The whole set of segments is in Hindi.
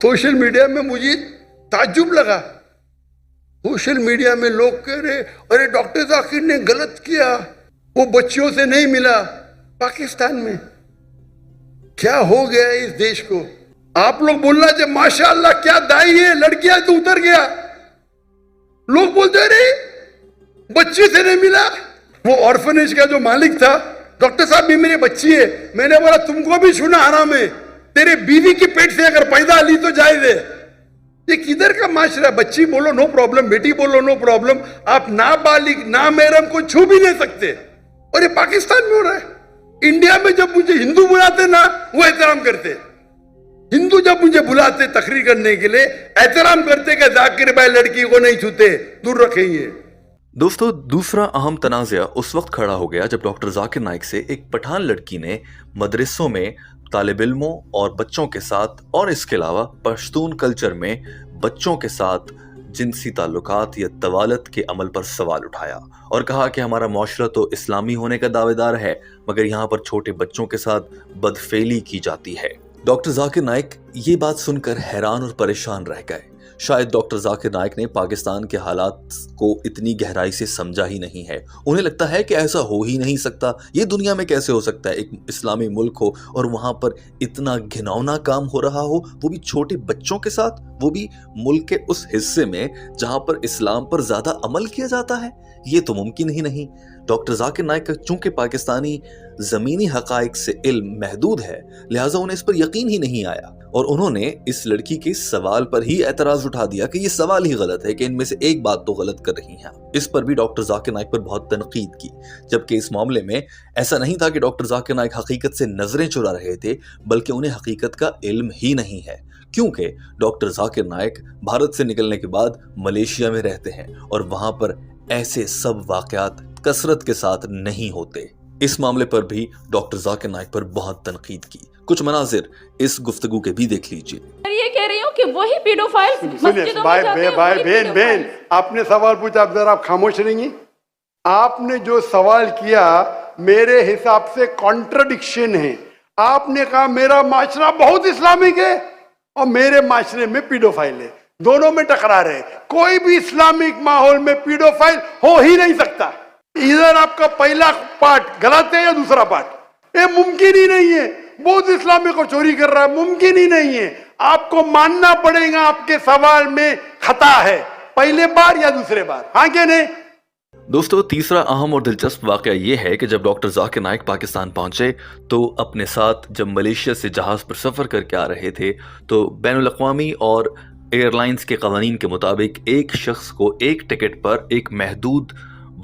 सोशल मीडिया में मुझे ताज्जुब लगा। सोशल मीडिया में लोग कह रहे अरे डॉक्टर जाकिर ने गलत किया, वो बच्चियों से नहीं मिला। पाकिस्तान में क्या हो गया है इस देश को? आप लोग बोलना जब माशाअल्लाह क्या दाई है, लड़कियां तो उतर गया। लोग बोलते रहे बच्चे से नहीं मिला। वो ऑर्फनेज का जो मालिक था, डॉक्टर साहब भी मेरी बच्ची है। मैंने बोला तुमको भी छूना हराम है, तेरे बीवी की पेट से अगर पैदा ली तो जायज है। ये किधर का माशरा? बच्ची बोलो नो प्रॉब्लम, बेटी बोलो नो प्रॉब्लम, आप नाबालिग नामहरम को छू भी नहीं सकते। और ये पाकिस्तान में हो रहा है। इंडिया में जब मुझे हिंदू बुलाते ना, वो एहतराम करते। हिंदू जब मुझे बुलाते तकरीर करने के लिए, एहतराम करते कि जाकिर भाई लड़की को नहीं छूते, दूर रखेंगे। दोस्तों, दूसरा अहम तनाज़ा उस वक्त खड़ा हो गया जब डॉक्टर जाकिर नाइक से एक पठान लड़की ने मदरसों में तालिब इल्मों और बच्चों के साथ, और इसके अलावा पश्तून कल्चर में बच्चों के साथ जिनसी ताल्लुकात या तवालत के अमल पर सवाल उठाया और कहा कि हमारा मुआशरा तो इस्लामी होने का दावेदार है, मगर यहाँ पर छोटे बच्चों के साथ बदफेली की जाती है। डॉक्टर जाकिर नाइक ये बात सुनकर हैरान और परेशान रह गए। शायद डॉक्टर जाकिर नाइक ने पाकिस्तान के हालात को इतनी गहराई से समझा ही नहीं है। उन्हें लगता है कि ऐसा हो ही नहीं सकता, ये दुनिया में कैसे हो सकता है, एक इस्लामी मुल्क हो और वहाँ पर इतना घिनौना काम हो रहा हो, वो भी छोटे बच्चों के साथ, वो भी मुल्क के उस हिस्से में जहाँ पर इस्लाम पर ज़्यादा अमल किया जाता है। ये तो मुमकिन ही नहीं। डॉक्टर जाकिर नाइक का चूंकि पाकिस्तानी ज़मीनी हक़ाइक़ से इल्म महदूद है, लिहाजा उन्हें इस पर यकीन ही नहीं आया और उन्होंने इस लड़की के सवाल पर ही एतराज़ उठा दिया कि ये सवाल ही गलत है, कि इनमें से एक बात तो गलत कर रही हैं। इस पर भी डॉक्टर जाकिर नाइक पर बहुत तनकीद की, जबकि इस मामले में ऐसा नहीं था कि डॉक्टर जाकिर नाइक हकीकत से नजरें चुरा रहे थे, बल्कि उन्हें हकीकत का इल्म ही नहीं है, क्योंकि डॉक्टर जाकिर नाइक भारत से निकलने के बाद मलेशिया में रहते हैं और वहां पर ऐसे सब वाकयात कसरत के साथ नहीं होते। इस मामले पर भी डॉक्टर जाकिर नाइक पर बहुत तनकीद की। कुछ मनाजिर इस गुफ्तगू के भी देख लीजिए। ये कह रही हूँ कि वही पीडोफाइल मस्जिदों भाई में जाते हैं, भाई वही बहन पीडोफाइल। आपने सवाल पूछा, अब जरा आप खामोश रहेंगी। आपने जो सवाल किया मेरे हिसाब से कॉन्ट्रडिक्शन है। आपने कहा मेरा माशरा बहुत इस्लामिक है और मेरे माशरे में पीडोफाइल है, दोनों में टकरार है। कोई भी इस्लामिक माहौल में पीडोफाइल हो ही नहीं सकता। इधर आपका पहला पार्ट गलत है या दूसरा पार्ट, ये मुमकिन ही नहीं है। बहुत इस्लामी को चोरी कर रहा है, मुमकिन ही नहीं है। आपको मानना पड़ेगा आपके सवाल में खता है, पहले बार या दूसरे बार, हाँ क्या नहीं? दोस्तों, तीसरा अहम और दिलचस्प वाकया ये है कि जब डॉक्टर जाकिर नाइक पाकिस्तान पहुंचे तो अपने साथ जब मलेशिया से जहाज पर सफर करके आ रहे थे तो बैनुल अक़वामी और एयरलाइंस के कवानीन के मुताबिक एक शख्स को एक टिकट पर एक महदूद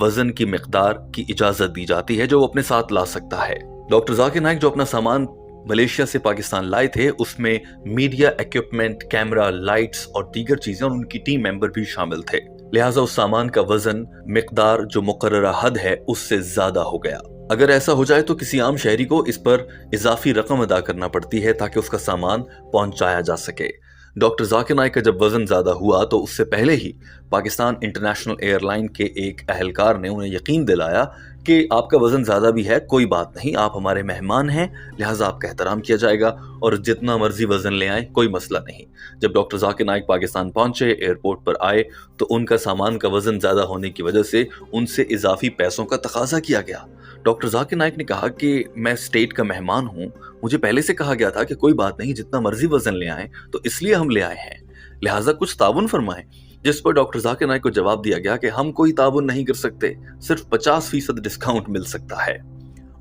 वजन की मिकदार की इजाजत दी जाती है जो वो अपने साथ ला सकता है। डॉक्टर जाकिर नाइक जो अपना सामान मलेशिया से पाकिस्तान लाए थे उसमें मीडिया इक्विपमेंट, कैमरा, लाइट्स और दीगर चीजें और उनकी टीम मेंबर भी शामिल थे। लिहाजा उस सामान का वजन मिकदार जो मुकर्ररा हद है उससे ज्यादा हो गया। अगर ऐसा हो जाए तो किसी आम शहरी को इस पर इजाफी रकम अदा करना पड़ती है ताकि उसका सामान पहुंचाया जा सके। डॉक्टर जाकिर नाइक का जब वजन ज्यादा हुआ तो उससे पहले ही पाकिस्तान इंटरनेशनल एयरलाइन के एक अहलकार ने उन्हें यकीन दिलाया कि आपका वजन ज्यादा भी है, कोई बात नहीं, आप हमारे मेहमान हैं, लिहाजा आपका एहतराम किया जाएगा और जितना मर्जी वजन ले आए, कोई मसला नहीं। जब डॉक्टर जाकिर नाइक पाकिस्तान पहुंचे, एयरपोर्ट पर आए तो उनका सामान का वजन ज्यादा होने की वजह से उनसे इजाफी पैसों का तकाजा किया गया। डॉक्टर जाकिर नाइक ने कहा कि मैं स्टेट का मेहमान हूं, मुझे पहले से कहा गया था कि कोई बात नहीं, जितना मर्जी वजन ले आए, तो इसलिए हम ले आए हैं, लिहाजा कुछ ताउन फरमाएं। जिस पर डॉक्टर जाकिर नाइक को जवाब दिया गया कि हम कोई ताउन नहीं कर सकते, सिर्फ 50% डिस्काउंट मिल सकता है।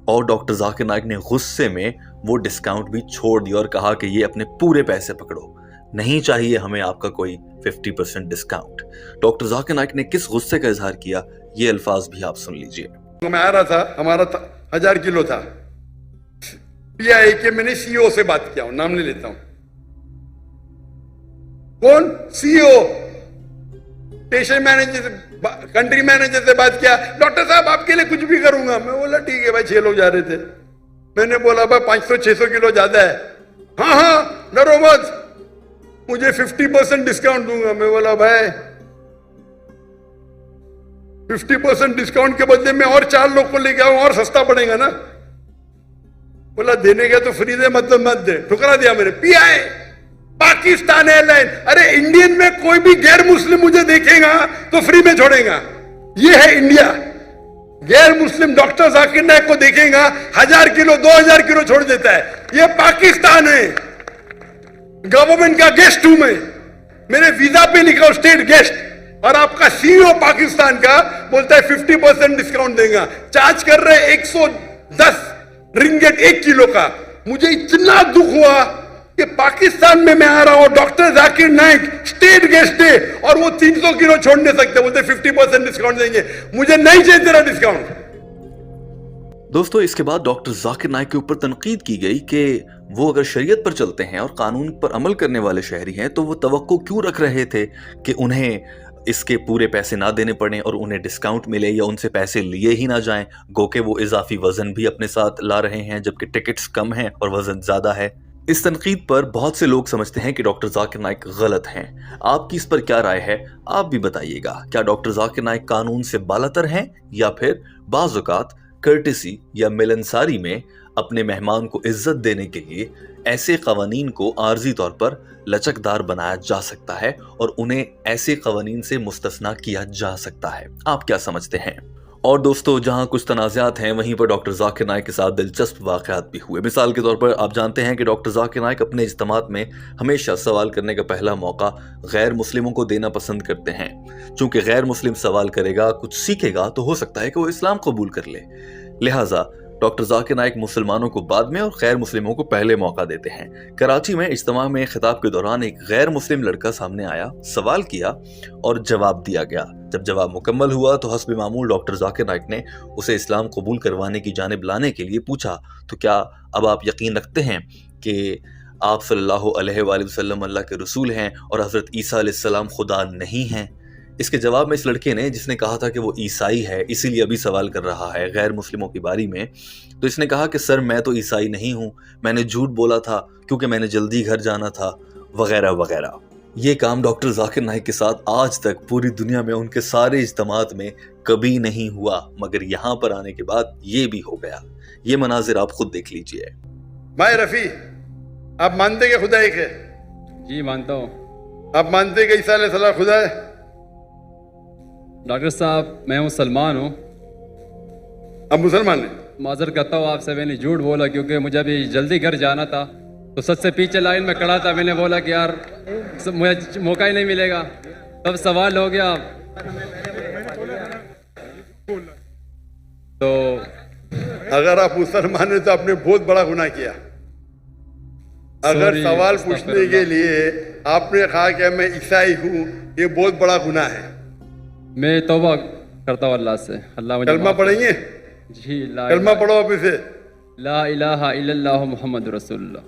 और डॉक्टर जाकिर नाइक ने गुस्से में वो डिस्काउंट भी छोड़ दिया और कहा कि ये अपने पूरे पैसे पकड़ो, नहीं चाहिए हमें आपका कोई 50% डिस्काउंट। डॉक्टर जाकिर नाइक ने किस गुस्से का इजहार किया, ये अल्फाज भी आप सुन लीजिए। मैं आ रहा था, हमारा 1000 किलो था, पीआई के मैंने सीईओ से बात किया, नाम नहीं लेता हूं, कौन सीईओ, स्टेशन मैनेजर से, कंट्री मैनेजर से बात किया, डॉक्टर साहब आपके लिए कुछ भी करूंगा। मैं बोला ठीक है भाई, 6 लोग जा रहे थे। मैंने बोला भाई 500-600 किलो ज्यादा है, हाँ डरो मत, मुझे 50% डिस्काउंट दूंगा। मैं बोला भाई 50% डिस्काउंट के बदले में और 4 लोग को लेके आऊं और सस्ता पड़ेगा ना। बोला देने का तो फ्री दे, मतलब मत दे। ठुकरा दिया मेरे। पीआई पाकिस्तान एयरलाइन, अरे इंडियन में कोई भी गैर मुस्लिम मुझे देखेगा तो फ्री में छोड़ेगा। ये है इंडिया। गैर मुस्लिम डॉक्टर जाकिर नाइक को देखेगा 1000 किलो 2000 किलो छोड़ देता है। ये पाकिस्तान है, गवर्नमेंट का गेस्ट हूं मैं, मेरे वीजा पे लिखा स्टेट गेस्ट, और आपका सीईओ पाकिस्तान का बोलता है 50% डिस्काउंट देगा, चार्ज कर रहे 110 रिंगेट 1 किलो का। मुझे इतना दुख हुआ कि पाकिस्तान में मैं आ रहा हूं, doctor Zakir Naik state guest है और वो 300 किलो छोड़ नहीं सकते, बोलते 50% डिस्काउंट देंगे। मुझे नहीं चाहिए तेरा डिस्काउंट। दोस्तों, इसके बाद डॉक्टर जाकिर नाइक के ऊपर तनकीद की गई कि वो अगर शरीयत पर चलते हैं और कानून पर अमल करने वाले शहरी हैं तो वो तवक्को क्यों रख रहे थे कि उन्हें इसके पूरे पैसे ना देने पड़े और उन्हें डिस्काउंट मिले या उनसे पैसे लिए ही ना जाएं, गो के वो इजाफी वजन भी अपने साथ ला रहे हैं जबकि टिकट्स कम हैं और वजन ज्यादा है। इस तनकीद पर बहुत से लोग समझते हैं कि डॉक्टर जाकिर नाइक गलत हैं। आपकी इस पर क्या राय है, आप भी बताइएगा। क्या डॉक्टर जाकिर नाइक कानून से बालातर हैं या फिर बाज़ औक़ात कर्टेसी या मिलनसारी में अपने मेहमान को इज्जत देने के लिए ऐसे कवानीन को आर्जी तौर पर लचकदार बनाया जा सकता है और उन्हें ऐसे कवानीन से मुस्तस्ना किया जा सकता है? आप क्या समझते हैं? और दोस्तों, जहां कुछ तनाज़ात हैं वहीं पर डॉक्टर जाकिर नाइक के साथ दिलचस्प वाक़यात भी हुए। मिसाल के तौर पर आप जानते हैं कि डॉक्टर जाकिर नाइक अपने इज्तिमात में हमेशा सवाल करने का पहला मौका गैर मुस्लिमों को देना पसंद करते हैं। चूंकि गैर मुस्लिम सवाल करेगा, कुछ सीखेगा, तो हो सकता है कि वो इस्लाम कबूल कर ले। लिहाजा डॉक्टर जाकिर नाइक मुसलमानों को बाद में और गैर मुस्लिमों को पहले मौका देते हैं। कराची में इज्तिमा में खिताब के दौरान एक गैर मुस्लिम लड़का सामने आया, सवाल किया और जवाब दिया गया। जब जवाब मुकम्मल हुआ तो हस्ब मामूल डॉक्टर जाकिर नाइक ने उसे इस्लाम कबूल करवाने की जानिब लाने के लिए पूछा, तो क्या अब आप यकीन रखते हैं कि आप सल्लल्लाहु अलैहि वसल्लम अल्लाह के रसूल हैं और हज़रत ईसा अलैहिस्सलाम खुदा नहीं हैं? इसके जवाब में इस लड़के ने, जिसने कहा था कि वो ईसाई है इसीलिए अभी सवाल कर रहा है गैर मुस्लिमों की बारी में, तो इसने कहा कि सर मैं तो ईसाई नहीं हूँ, मैंने झूठ बोला था क्योंकि मैंने जल्दी घर जाना था, वगैरह वगैरह। ये काम डॉक्टर जाकिर नाइक के साथ आज तक पूरी दुनिया में उनके सारे इज्तिमात में कभी नहीं हुआ, मगर यहाँ पर आने के बाद ये भी हो गया। ये मनाजिर आप खुद देख लीजिए। भाई रफी, आप मानते कि खुदा एक है? जी मानता हूँ। आप मानते कि ईसा अलैहिस्सलाम खुदा है? डॉक्टर साहब, मैं मुसलमान हूँ। आप मुसलमान हैं? माजर करता हूँ आपसे, मैंने झूठ बोला क्योंकि मुझे अभी जल्दी घर जाना था, तो सच से पीछे लाइन में खड़ा था। मैंने बोला कि यार मुझे मौका ही नहीं मिलेगा, तब सवाल हो गया। तो अगर आप मुसलमान हैं तो आपने बहुत बड़ा गुनाह किया। अगर Sorry, सवाल पूछने के लिए आपने कहा कि मैं ईसाई हूँ, ये बहुत बड़ा गुनाह है। मैं तौबा करता हूँ अल्लाह से। अल्लाह मुझे कलमा पढ़ेंगे? जी, कलमा पढ़ो आप इसे। ला इलाहा इल्लल्लाह मुहम्मद रसूलुल्लाह।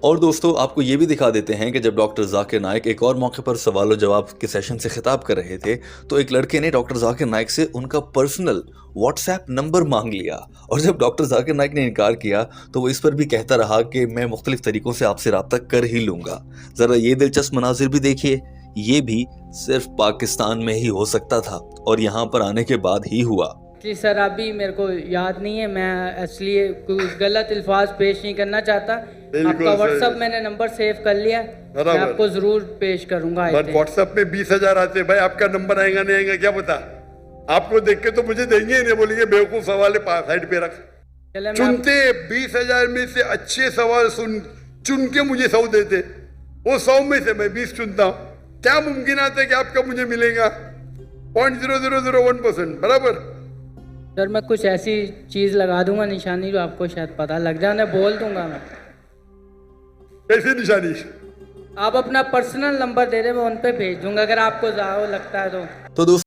और दोस्तों, आपको ये भी दिखा देते हैं कि जब डॉक्टर जाकिर नाइक एक और मौके पर सवाल और जवाब के सेशन से खिताब कर रहे थे तो एक लड़के ने डॉक्टर जाकिर नाइक से उनका पर्सनल व्हाट्सएप नंबर मांग लिया, और जब डॉक्टर जाकिर नाइक ने इनकार किया तो वो इस पर भी कहता रहा कि मैं मुख्तलिफ तरीकों से आपसे रब्ता कर ही लूँगा। ज़रा ये दिलचस्प मनाजिर भी देखिए। ये भी सिर्फ पाकिस्तान में ही हो सकता था और यहाँ पर आने के बाद ही हुआ। जी सर, अभी मेरे को याद नहीं है, मैं इसलिए कोई गलत अल्फाज पेश नहीं करना चाहता। आपका व्हाट्सएप मैंने नंबर सेव कर लिया, मैं आपको जरूर पेश करूंगा। व्हाट्सएप में 20,000 आते भाई, आपका नंबर आएगा नहीं आएगा क्या पता? आपको देख के तो मुझे देंगे ही नहीं, बोलेंगे बेवकूफ सवाल है, साइड पे रख। चुनते 20,000 में से अच्छे सवाल चुन के मुझे 100 देते, वो 100 में से मैं 20 चुनता हूँ। क्या मुमकिन आता है कि आपका मुझे मिलेगा? 0.0001%, बराबर। सर मैं कुछ ऐसी चीज लगा दूंगा निशानी जो आपको शायद पता लग जाए, बोल दूंगा मैं। कैसी निशानी? आप अपना पर्सनल नंबर दे रहे, मैं उन पे भेज दूंगा अगर आपको लगता है तो। दोस्तों